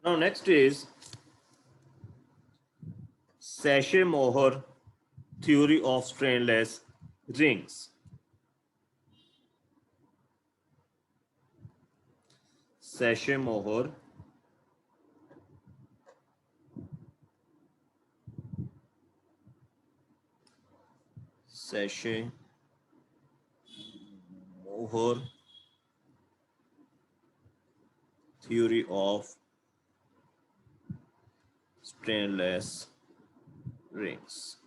Now next is Sachet-Mohr theory of strainless rings. Sachet-Mohr theory of strainless rings.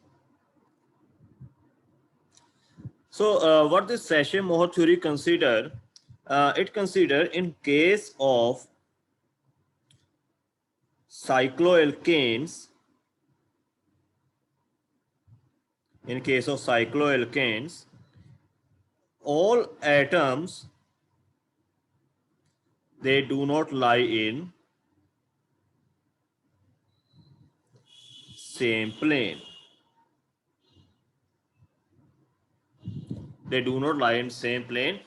So what this Sachet-Mohr theory consider? It consider in case of cycloalkanes, all atoms, they do not lie in same plane. They do not lie in same plane,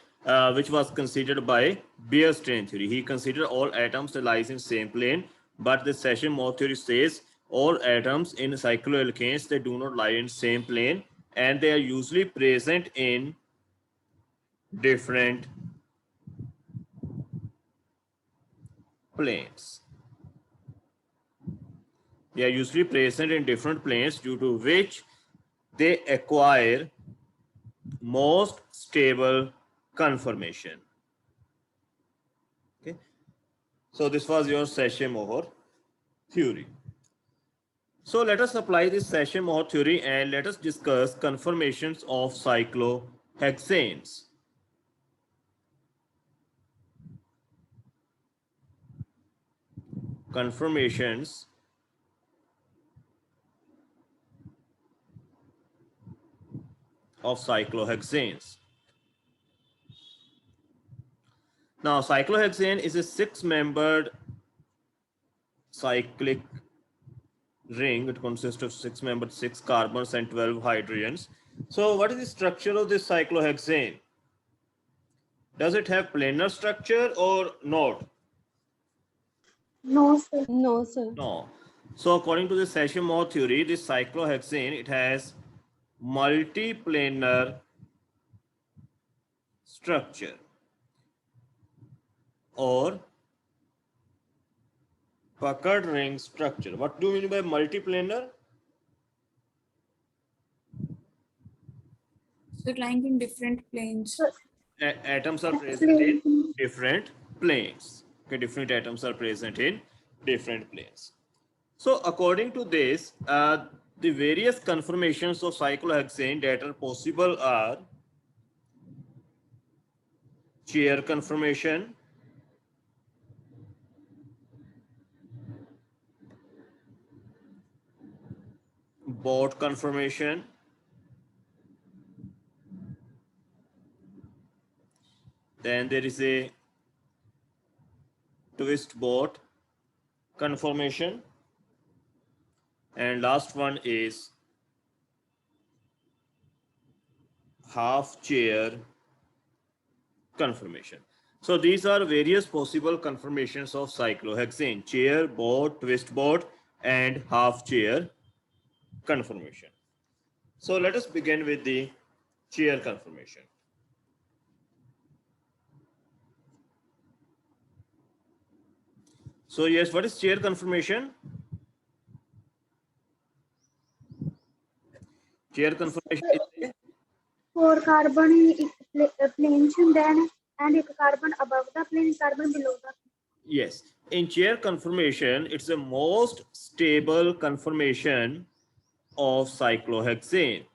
which was considered by Beer-Strain theory. He considered all atoms that lies in same plane, but the Sachet-Mohr theory says all atoms in cycloalkanes, they do not lie in same plane, and they are usually present in different planes. They are usually present in different planes, due to which they acquire most stable conformation. Okay, so this was your Sachet-Mohr theory. So let us apply this Sachet-Mohr theory and let us discuss conformations of cyclohexanes. Conformations of cyclohexanes. Now, cyclohexane is a 6-membered cyclic ring. It consists of 6 members, 6 carbons and 12 hydrogens. So what is the structure of this cyclohexane? Does it have planar structure or not? No, sir. No, sir. No. So according to the Sachet-Mohr theory, this cyclohexane, it has multiplanar structure, or puckered ring structure. What do you mean by multiplanar? So lying in different planes. Atoms are present in different planes. Okay, different atoms are present in different planes. So according to this, the various conformations of cyclohexane that are possible are chair conformation, boat conformation, then there is a twist boat conformation, and last one is half chair conformation. So these are various possible conformations of cyclohexane: chair, boat, twist boat, and half chair conformation. So let us begin with the chair conformation. So yes, what is chair conformation? Chair conformation is a 4 carbon plane then and एक carbon above the plane, carbon below the. yes. In chair conformation, it's the most stable conformation of cyclohexane.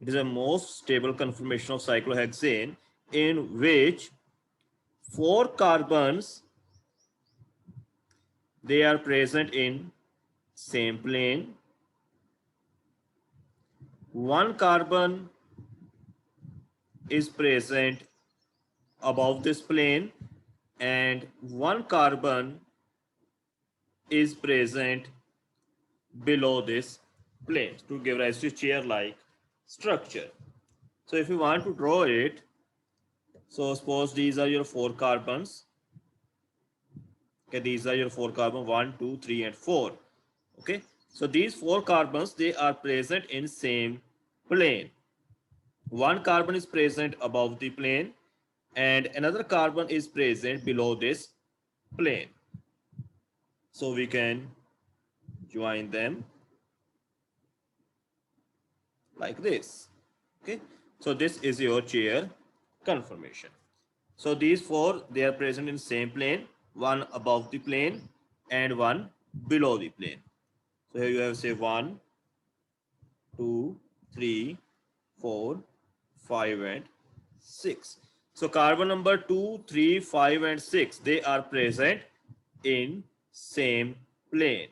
It is the most stable conformation of cyclohexane, in which 4 carbons, they are present in same plane. 1 carbon is present above this plane, and 1 carbon is present below this plane to give rise to chair-like structure. So if you want to draw it, so suppose these are your 4 carbons, Okay, these are your 4 carbon, 1, 2, 3, and 4. Okay, so these 4 carbons, they are present in same plane. One carbon is present above the plane and another carbon is present below this plane. So we can join them like this. Okay, so this is your chair conformation. So these 4, they are present in same plane, one above the plane and one below the plane. So here you have say 1, 2, 3, 4, 5, and 6. So carbon number 2, 3, 5, and 6, they are present in same plane.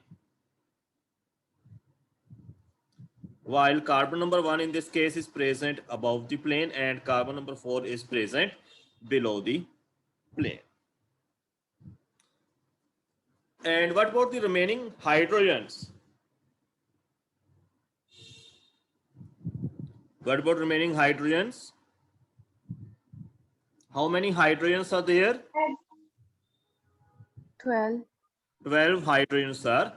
While carbon number 1 in this case is present above the plane and carbon number 4 is present below the plane. And what about the remaining hydrogens? What about remaining hydrogens? How many hydrogens are there? 12. 12 hydrogens are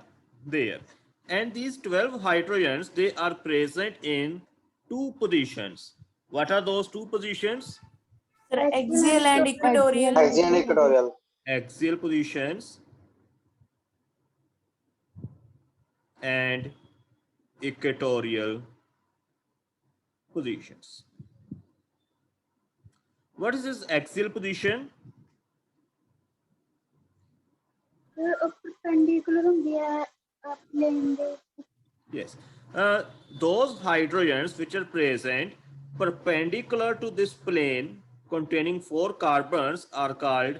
there. And these 12 hydrogens, they are present in 2 positions. What are those 2 positions? Sir, axial and equatorial. Axial. Axial equatorial. Axial positions and equatorial positions. What is this axial position? perpendicular ਹੁੰਦੀ ਹੈ plane ਦੇ Yes. Those hydrogens which are present perpendicular to this plane containing 4 carbons are called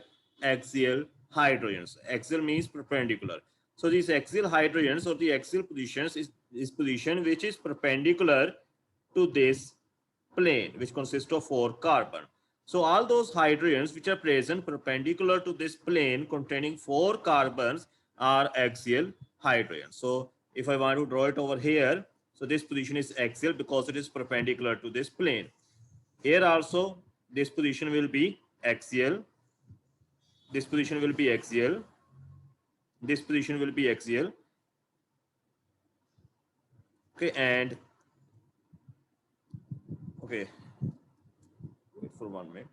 axial hydrogens. Axial means perpendicular. So these axial hydrogens or the axial positions is position which is perpendicular to this plane which consists of 4 carbon. So all those hydrogens which are present perpendicular to this plane containing 4 carbons are axial hydrogens. So if I want to draw it over here, so this position is axial because it is perpendicular to this plane. Here also this position will be axial. This position will be axial. This position will be axial. Okay, and okay, wait for 1 minute.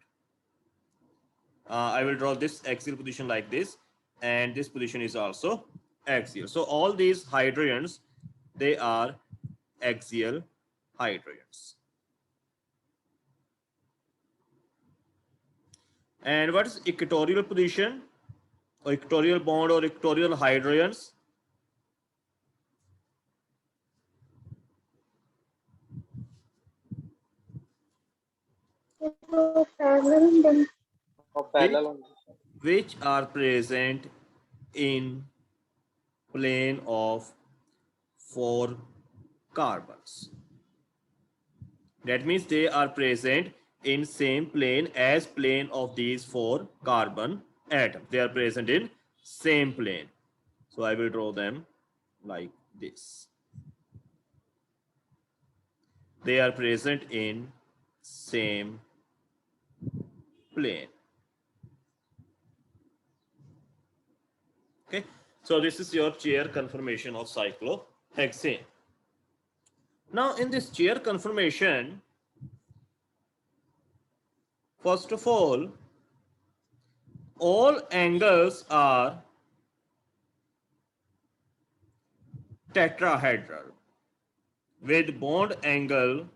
I will draw this axial position like this, and this position is also axial. So all these hydrogens, they are axial hydrogens. And what is equatorial position or equatorial bond or equatorial hydrogens? parallel ਹੁੰਦੇ ਨੇ Or parallel on Which are present in plane of 4 carbons. That means they are present in same plane as plane of these 4 carbon atoms. They are present in same plane. So I will draw them like this. They are present in same plane. Okay, so this is your chair conformation of cyclohexane. Now in this chair conformation, first of all angles are tetrahedral with bond angle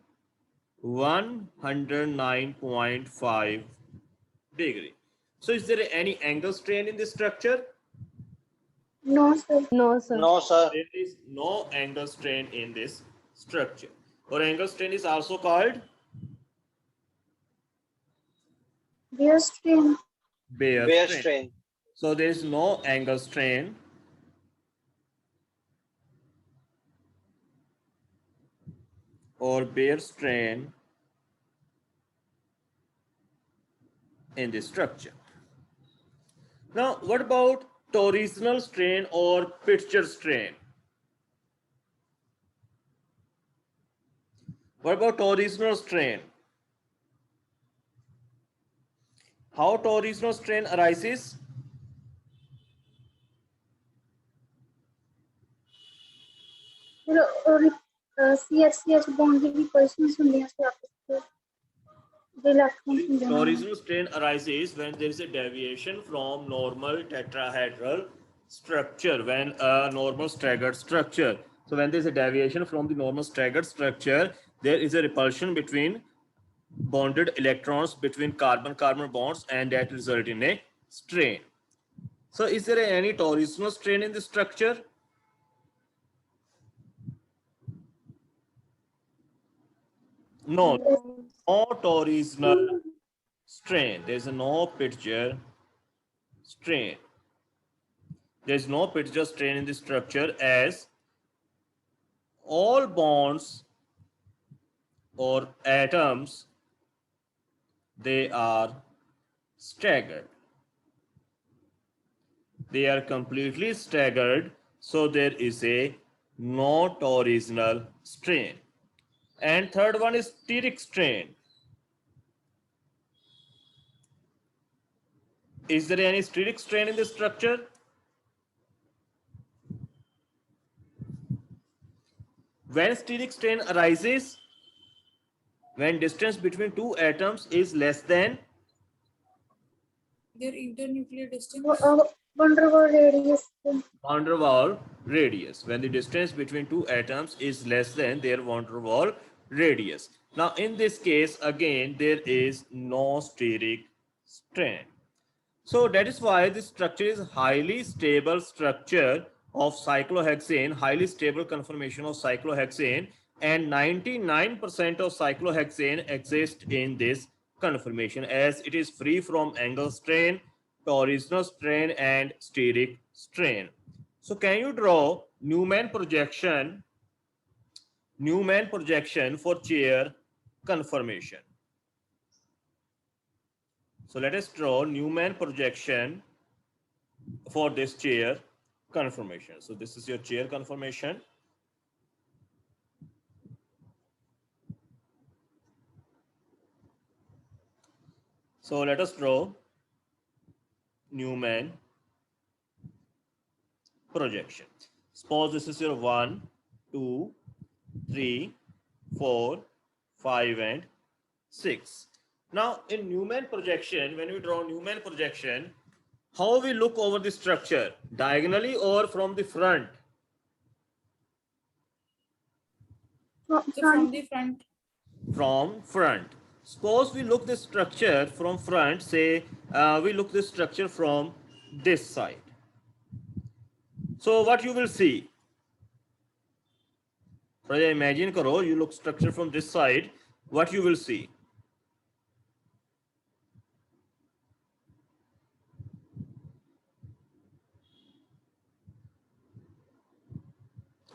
109.5 degree. So is there any angle strain in this structure? no sir No, sir. No, sir. There is no angle strain in this structure. Or angle strain is also called bare strain bare Bare strain. strain. So there is no angle strain or bare strain in this structure. Now, what about torsional strain or Pitcher strain? What about torsional strain? How torsional strain arises? CH bond the positions ਹੁੰਦੀਆਂ ਸੀ ਆਪਸ ਵਿੱਚ ਦੇ electrons ਹੁੰਦੇ ਹਨ Torsional strain arises when there is a deviation from normal tetrahedral structure, when a normal staggered structure. So when there is a deviation from the normal staggered structure, there is a repulsion between bonded electrons between carbon-carbon bonds, and that result in a strain. So is there any torsional strain in the structure? No, no torsional strain. There is no Pitcher strain. There is no Pitcher strain in the structure, as all bonds or atoms, they are staggered. They are completely staggered, so there is a no torsional strain. And third one is steric strain. Is there any steric strain in the structure? When steric strain arises, when distance between two atoms is less than Their internuclear distance. van der Waals radius van der Waals radius. When the distance between two atoms is less than their van der Waals radius. Now in this case, again, there is no steric strain. So that is why this structure is highly stable structure of cyclohexane, highly stable conformation of cyclohexane, and 99% of cyclohexane exist in this conformation, as it is free from angle strain, torsional strain, and steric strain. So can you draw Newman projection for chair conformation? So let us draw Newman projection for this chair conformation. So this is your chair conformation. So let us draw Newman projection. Suppose this is your 1, 2, 3, 4, 5, and 6. Now in Newman projection, when we draw Newman projection, how we look over the structure? Diagonally or from the front? So from the front. From front. Suppose we look the structure from front, say we look the structure from this side. So what you will see? Imagine karo, you look structure from this side, what you will see?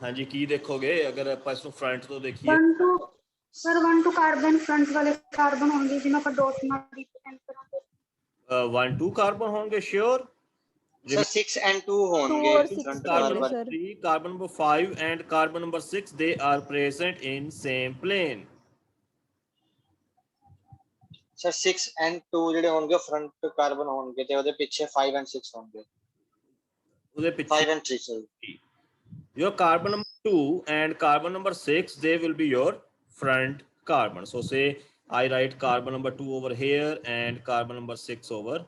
हाँ जी की देखोगे अगर आप इसको front तो देखिए 1 2 carbon front वाले carbon होंगे जिन्हें पर डॉट ਨਾਲ रिप्रेजेंट करेंगे 1 2 कार्बन होंगे श्योर सर 6 and 2 होंगे front carbon 3 carbon number 5 and carbon number 6 they are present in same plane sir 6 and 2 ਜਿਹੜੇ ਹੋਣਗੇ फ्रंट कार्बन ਹੋਣਗੇ ਤੇ ਉਹਦੇ ਪਿੱਛੇ 5 and 6 ਹੋਣਗੇ ਉਹਦੇ ਪਿੱਛੇ 5 and 6 your carbon number 2 and carbon number 6 they will be your front carbon. So say I write carbon number 2 over here and carbon number 6 over,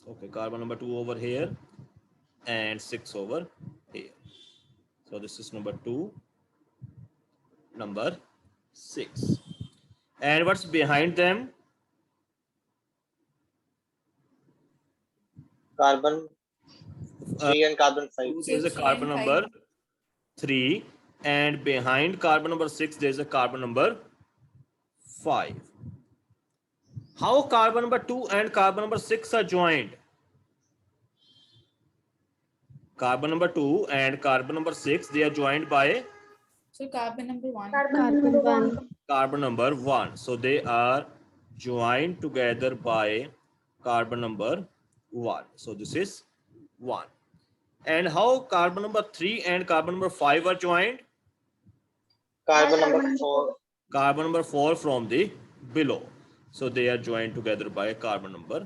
okay, carbon number 2 over here and 6 over here. So this is number 2, number 6, and what's behind them? Carbon 3 and carbon 5 There is a carbon number 3 and behind carbon number 6 there is a carbon number 5. How carbon number 2 and carbon number 6 are joined? Carbon number 2 and carbon number 6 they are joined by So carbon number 1. carbon number 1. So they are joined together by carbon number 1. So this is 1. And how carbon number 3 and carbon number 5 are joined? Carbon number 4 Carbon number 4 from the below. So they are joined together by carbon number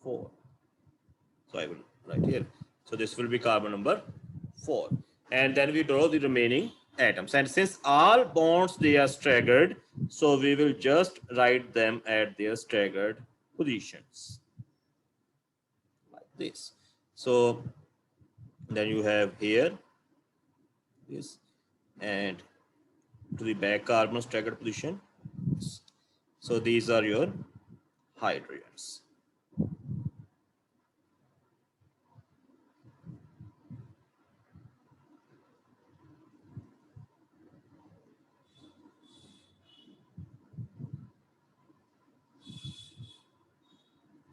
4. So I will write here. So this will be carbon number 4. And then we draw the remaining atoms. And since all bonds, they are staggered, so we will just write them at their staggered positions. Like this. So then you have here this, and to the back carbon staggered position. So these are your hydrogens.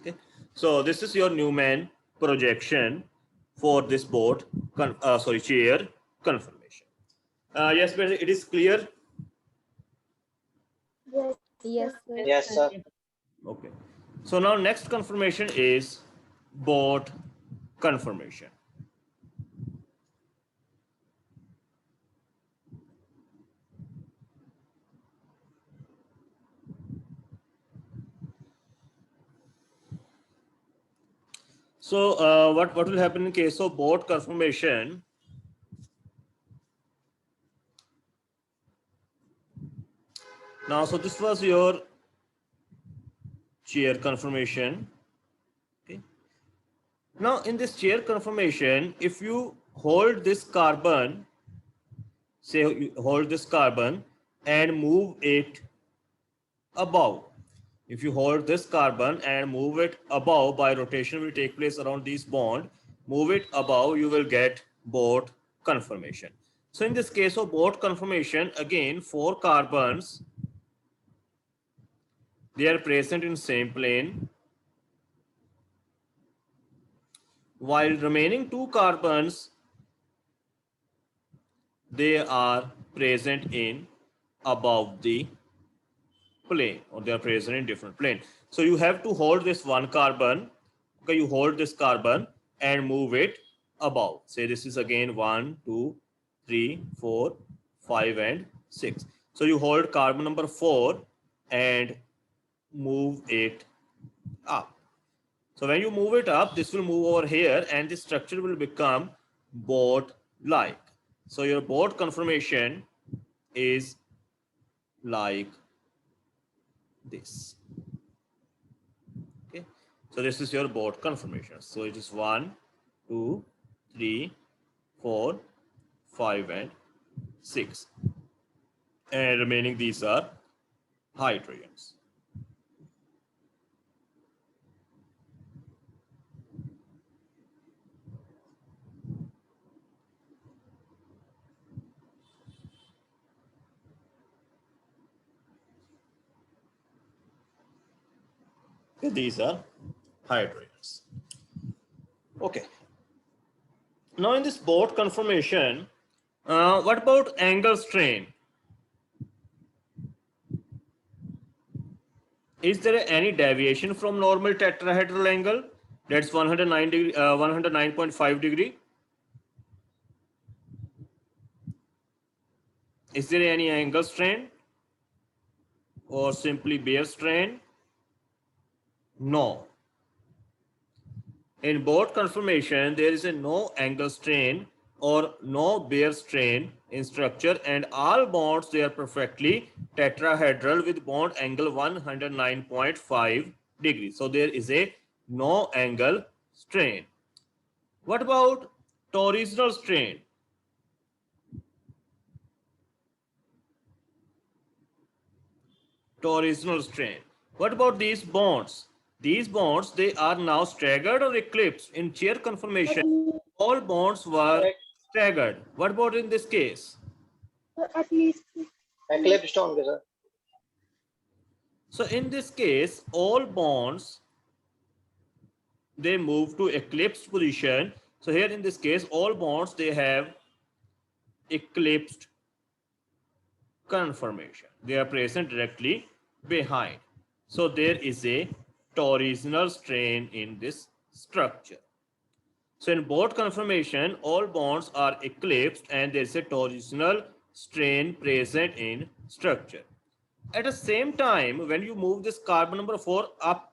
Okay. So this is your Newman projection for this board, chair conformation. Yes, but it is clear. Yes. Yes, sir. Yes, sir. Okay. So now next conformation is board conformation. So what will happen in case of board conformation? Now, so this was your chair conformation. Okay. Now, in this chair conformation, if you hold this carbon, say you hold this carbon and move it above. If you hold this carbon and move it above, by rotation will take place around this bond, move it above, you will get board conformation. So in this case of board conformation, again, 4 carbons, they are present in same plane, while remaining 2 carbons, they are present in above the plane, or they are present in different plane. So you have to hold this 1 carbon. Okay, you hold this carbon and move it above. Say this is again 1, 2, 3, 4, 5, and 6. So you hold carbon number 4 and move it up. So when you move it up, this will move over here and the structure will become board-like. So your board conformation is like this. Okay, so this is your board conformation. So it is 1, 2, 3, 4, 5, and 6. And remaining these are hydrogens. These are hydrogens. Okay. Now in this board conformation, what about angle strain? Is there any deviation from normal tetrahedral angle? That's 109 degree, 109.5 degree. Is there any angle strain or simply bare strain? No. In board conformation, there is a no angle strain or no bare strain in structure, and all bonds, they are perfectly tetrahedral with bond angle 109.5 degrees. So there is a no angle strain. What about torsional strain? Torsional strain. What about these bonds? These bonds, they are now staggered or eclipsed. In chair conformation, all bonds were staggered. What about in this case? At least Eclipsed होंगे sir. So in this case, all bonds, they move to eclipsed position. So here in this case, all bonds, they have eclipsed conformation. They are present directly behind. So there is a torsional strain in this structure. So in board conformation, all bonds are eclipsed and there is a torsional strain present in structure. At the same time, when you move this carbon number 4 up,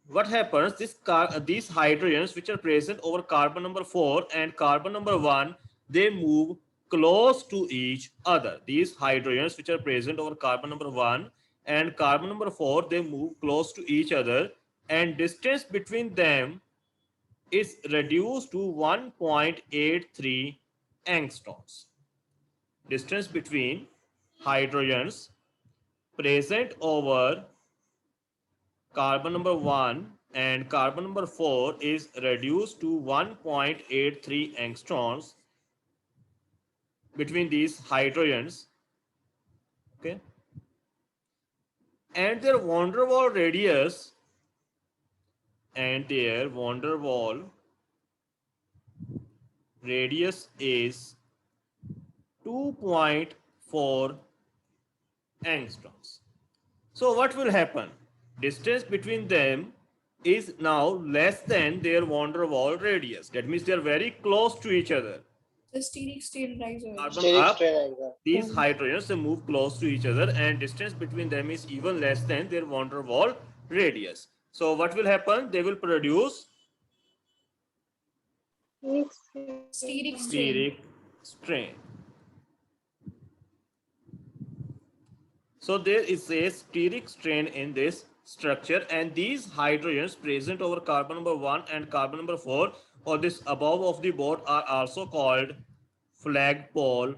what happens? These hydrogens which are present over carbon number 4 and carbon number 1, they move close to each other. These hydrogens which are present over carbon number 1 and carbon number 4, they move close to each other, and distance between them is reduced to 1.83 angstroms. Distance between hydrogens present over carbon number 1 and carbon number 4 is reduced to 1.83 angstroms between these hydrogens. Okay, and their van der Waals radius is 2.4 angstroms. So what will happen? Distance between them is now less than their van der Waals radius. That means they are very close to each other. The steric strain rise over. Carbon Steric up, strain आएगा. these hydrogens, they move close to each other, and distance between them is even less than their van der Waals radius. So what will happen? They will produce Steric strain. steric strain. So there is a steric strain in this structure, and these hydrogens present over carbon number 1 and carbon number 4 or this above of the board are also called flagpole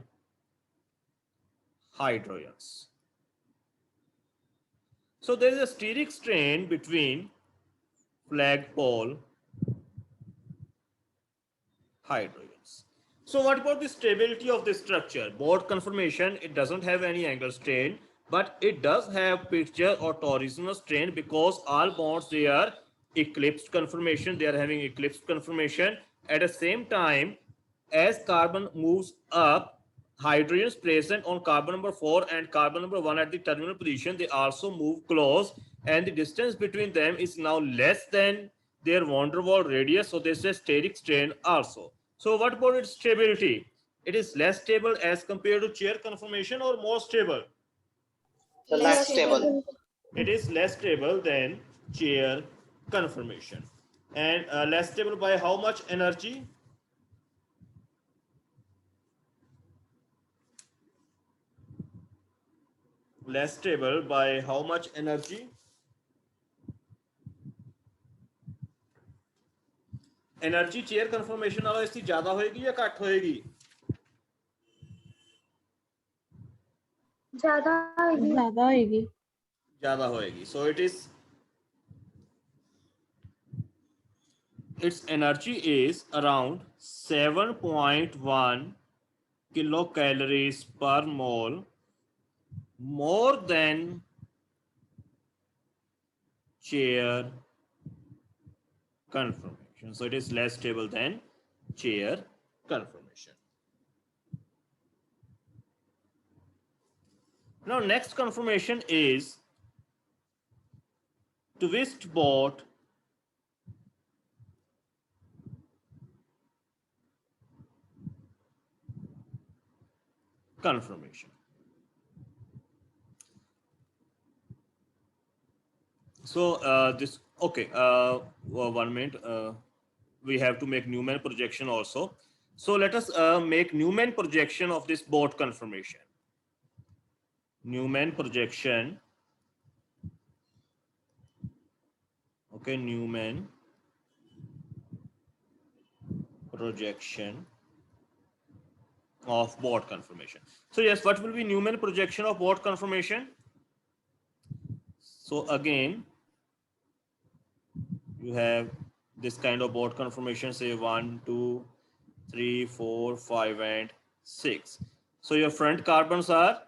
hydrogens. So there is a steric strain between flagpole hydrogens. So what about the stability of this structure? Board conformation, it doesn't have any angle strain, but it does have picture or torsional strain because all bonds, they are eclipsed conformation. They are having eclipsed conformation. At the same time, as carbon moves up, hydrogens present on carbon number 4 and carbon number 1 at the terminal position, they also move close, and the distance between them is now less than their van der Waals radius. So this is steric strain also. So what about its stability? It is less stable as compared to chair conformation or more stable? So less stable. It is less stable than chair conformation. And less stable by how much energy? Less stable by how much energy? Energy chair conformation वाला इसकी ज्यादा होएगी या घट होएगी? ज्यादा होएगी. So it is, its energy is around 7.1 kilocalories per mole, more than chair conformation. So it is less stable than chair conformation. Now next conformation is twist boat conformation. So this, okay, 1 minute, we have to make Newman projection also. So let us make Newman projection of this boat conformation. Newman projection. Okay, Newman projection of boat conformation. So yes, what will be Newman projection of boat conformation? So again, you have this kind of board conformation, say 1, 2, 3, 4, 5, and 6. So your front carbons are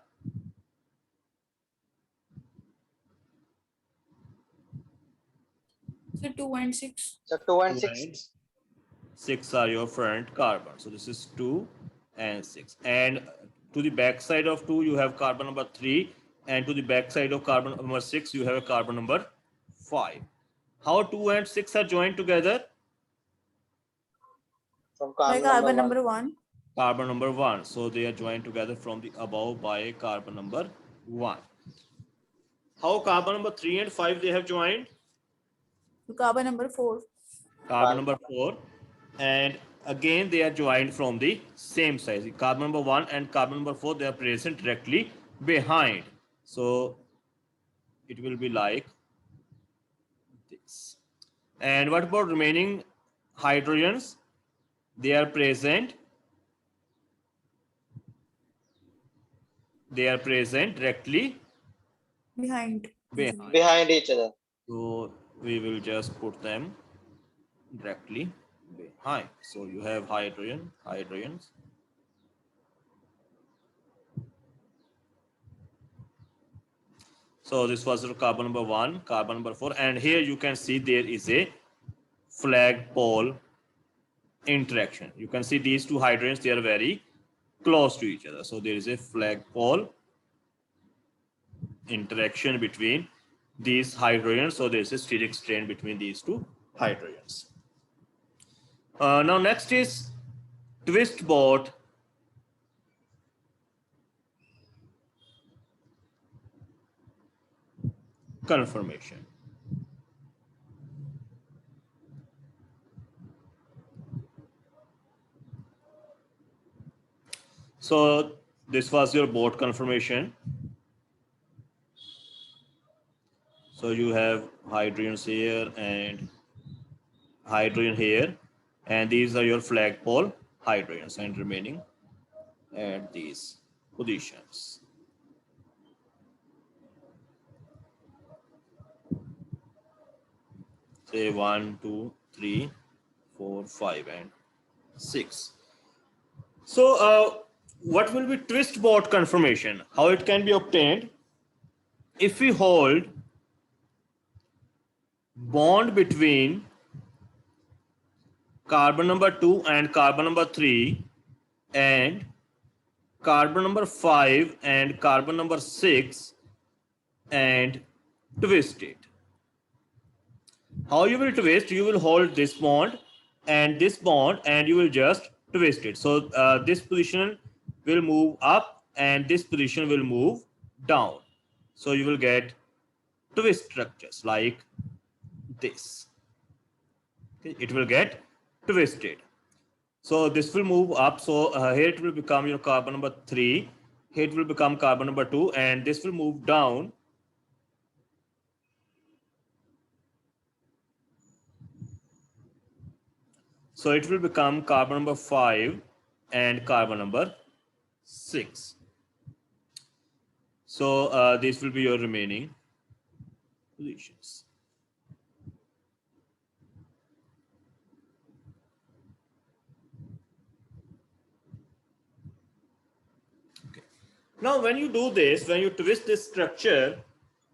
So 2 and 6. So 2 and 2 6. and 6 are your front carbon. So this is 2 and 6. And to the back side of 2, you have carbon number 3. And to the back side of carbon number 6, you have a carbon number 5. How 2 and 6 are joined together? From By carbon, carbon number number 1. Carbon number 1. So they are joined together from the above by carbon number 1. How carbon number 3 and 5 they have joined? To carbon number 4. Carbon number 4. And again they are joined from the same side. Carbon number 1 and carbon number 4, they are present directly behind. So it will be like this. And what about remaining hydrogens? They are present directly Behind. behind. Behind each other. So we will just put them directly behind. So you have hydrogens. So this was carbon number 1, carbon number 4, and here you can see there is a flagpole interaction. You can see these two hydrogens, they are very close to each other. So there is a flagpole interaction between these hydrogens. So there is a steric strain between these two hydrogens. Now next is twist bond conformation. So this was your bond conformation. So you have hydrogens here and hydrogen here, and these are your flagpole hydrogens and remaining at these positions. Say 1, 2, 3, 4, 5, and 6. So what will be twist bond conformation? How it can be obtained? If we hold bond between carbon number 2 and carbon number 3 and carbon number 5 and carbon number 6 and twist it. How you will twist? You will hold this bond and you will just twist it. So this position will move up and this position will move down. So you will get twist structures like this. Okay, it will get twisted. So this will move up. So here it will become your carbon number 3. Here it will become carbon number 2, and this will move down. So it will become carbon number 5 and carbon number 6. So these will be your remaining positions. Okay. Now when you do this, when you twist this structure,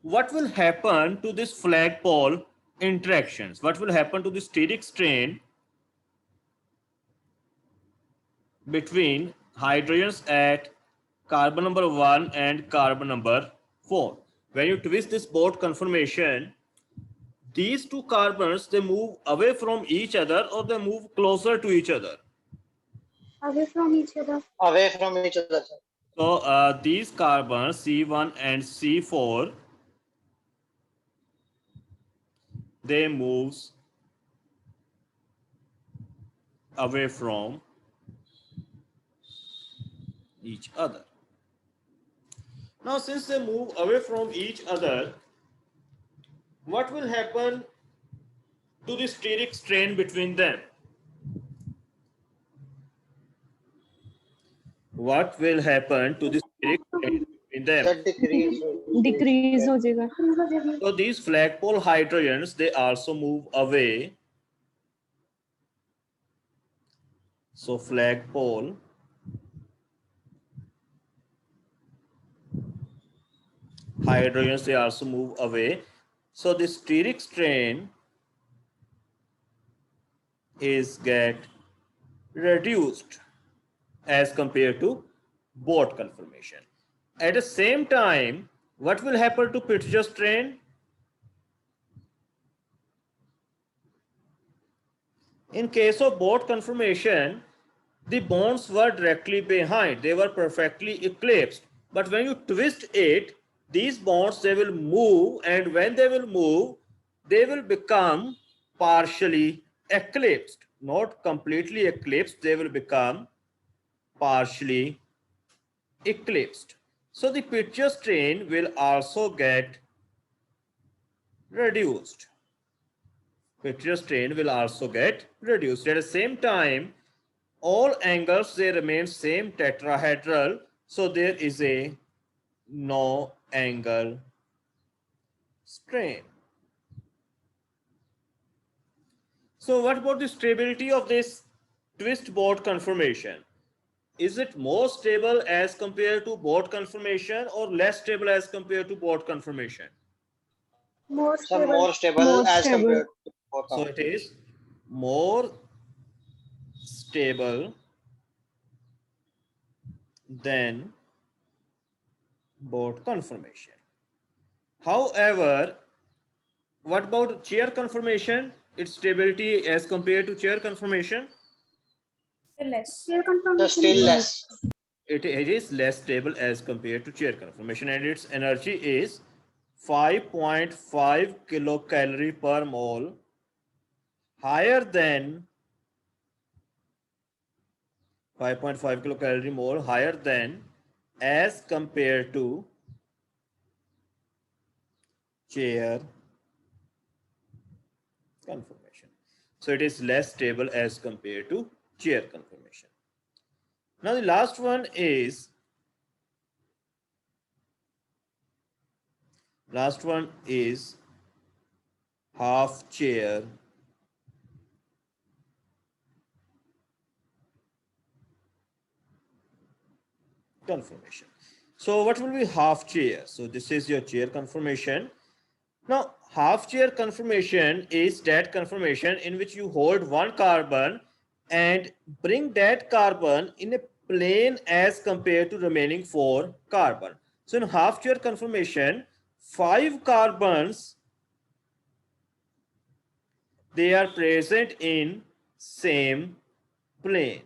what will happen to this flagpole interactions? What will happen to the steric strain between hydrogens at carbon number 1 and carbon number 4? When you twist this bond conformation, these two carbons, they move away from each other or they move closer to each other? Away from each other. Away from each other, sir. So these carbons C1 and C4, they move away from each other. Now since they move away from each other, what will happen to the steric strain between them? What will happen to the steric strain between them? That decrease. Decrease हो जाएगा. So these flagpole hydrogens, they also move away. So flagpole hydrogens, they also move away. So the steric strain is get reduced as compared to bond conformation. At the same time, what will happen to Pitcher strain? In case of bond conformation, the bonds were directly behind. They were perfectly eclipsed. But when you twist it, these bonds, they will move, and when they will move, they will become partially eclipsed. not completely eclipsed, they will become partially eclipsed. So the pitcher strain will also get reduced. Pitcher strain will also get reduced. At the same time, all angles they remain same tetrahedral, so there is a no angle strain. So what about the stability of this twist board conformation? Is it more stable as compared to board conformation or less stable as compared to board conformation? More Sir, stable. more stable More as stable. compared to both So it is more stable than board conformation. However, what about chair conformation? Its stability as compared to chair conformation? Less. Chair Sir, conformation still is less. It is less stable as compared to chair conformation, and its energy is 5.5 kilocalorie per mole, higher than 5.5 kilocalorie mole higher than as compared to chair conformation. So it is less stable as compared to chair conformation. Now the last one is half chair conformation. So what will be half chair? So this is your chair conformation. Now half chair conformation is that conformation in which you hold one carbon and bring that carbon in a plane as compared to remaining 4 carbon. So in half chair conformation, 5 carbons they are present in same plane,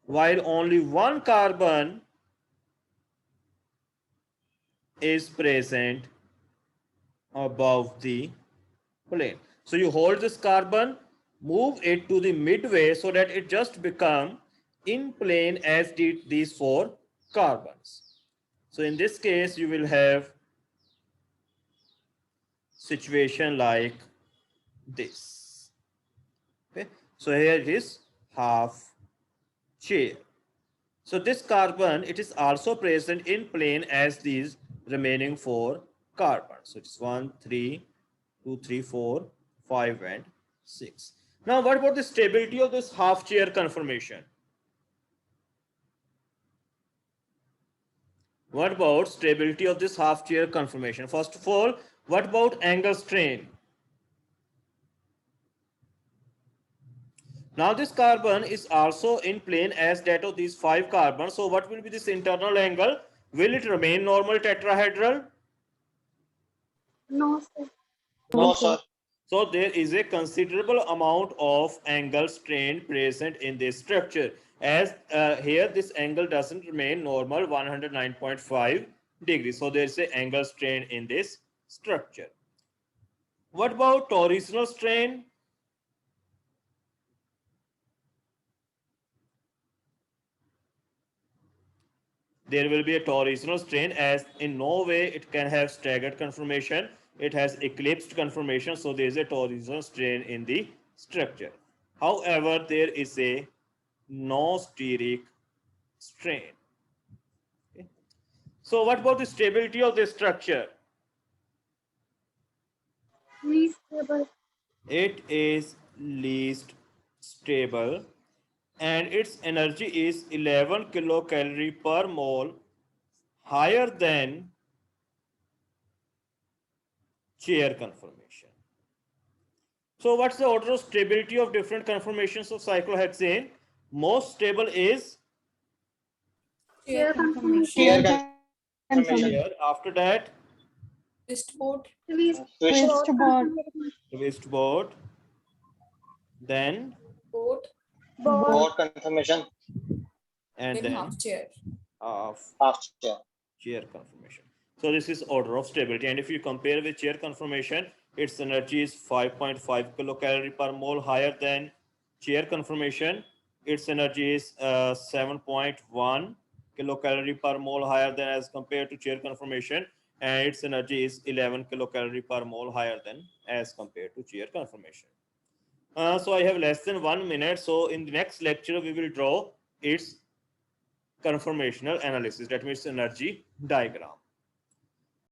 while only one carbon is present above the plane. So you hold this carbon, move it to the midway so that it just become in plane as did these 4 carbons. So in this case, you will have situation like this. Okay. So here it is half chair. So this carbon, it is also present in plane as these remaining 4 carbons. So it's 1, 3, 2, 3, 4, 5, and 6. Now, what about the stability of this half chair conformation? What about stability of this half chair conformation? First of all, what about angle strain? Now this carbon is also in plane as that of these 5 carbons. So what will be this internal angle? Will it remain normal tetrahedral? no, sir. No, sir. So there is a considerable amount of angle strain present in this structure. As here this angle doesn't remain normal 109.5 degrees. So there is an angle strain in this structure. What about torsional strain? There will be a torsional strain, as in no way it can have staggered conformation. It has eclipsed conformation, so there is a torsional strain in the structure. However, there is a no steric strain. Okay. So what about the stability of this structure? Least stable. It is least stable and its energy is 11 kilocalorie per mole, higher than chair conformation. So what's the order of stability of different conformations of cyclohexane? Most stable is Chair conformation. Chair Chair conformation. chair. After that, Twist board. Twist Twist board conformation. twist board. Then Board. Board. board conformation. and Then then half chair. half Half chair. chair conformation. So this is order of stability, and if you compare with chair conformation, its energy is 5.5 kilocalorie per mole higher than chair conformation, its energy is 7.1 kilocalorie per mole higher than as compared to chair conformation, and its energy is 11 kilocalorie per mole higher than as compared to chair conformation. So I have less than 1 minute. So in the next lecture, we will draw its conformational analysis, that means energy diagram.